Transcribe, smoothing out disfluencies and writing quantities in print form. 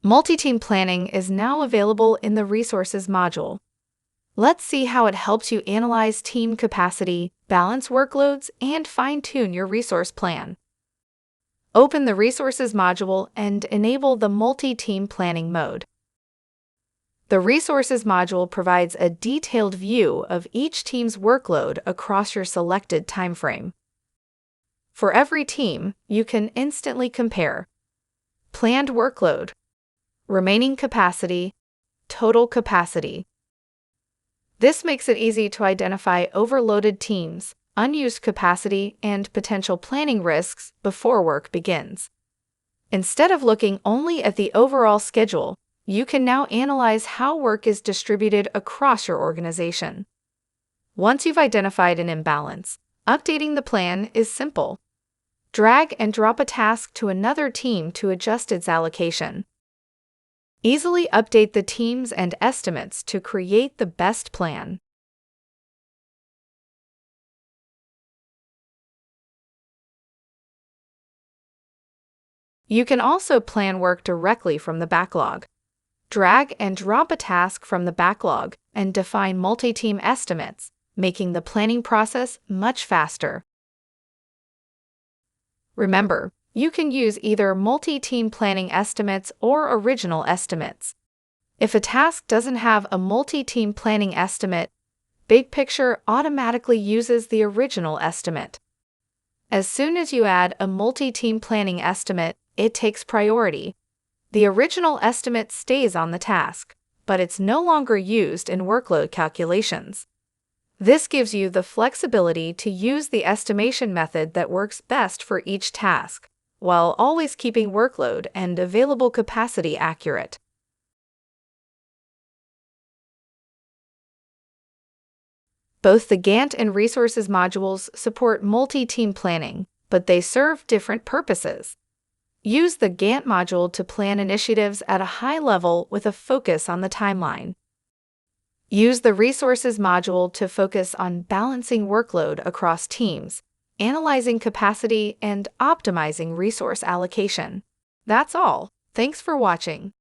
Multi-team planning is now available in the Resources module. Let's see how it helps you analyze team capacity, balance workloads, and fine-tune your resource plan. Open the Resources module and enable the Multi-Team Planning mode. The Resources module provides a detailed view of each team's workload across your selected timeframe. For every team, you can instantly compare planned workload, remaining capacity, total capacity. This makes it easy to identify overloaded teams, unused capacity, and potential planning risks before work begins. Instead of looking only at the overall schedule, you can now analyze how work is distributed across your organization. Once you've identified an imbalance, updating the plan is simple. Drag and drop a task to another team to adjust its allocation. Easily update the teams and estimates to create the best plan. You can also plan work directly from the backlog. Drag and drop a task from the backlog and define multi-team estimates, making the planning process much faster. Remember, you can use either multi-team planning estimates or original estimates. If a task doesn't have a multi-team planning estimate, BigPicture automatically uses the original estimate. As soon as you add a multi-team planning estimate, it takes priority. The original estimate stays on the task, but it's no longer used in workload calculations. This gives you the flexibility to use the estimation method that works best for each task, while always keeping workload and available capacity accurate. Both the Gantt and Resources modules support multi-team planning, but they serve different purposes. Use the Gantt module to plan initiatives at a high level with a focus on the timeline. Use the Resources module to focus on balancing workload across teams, analyzing capacity, and optimizing resource allocation. That's all. Thanks for watching.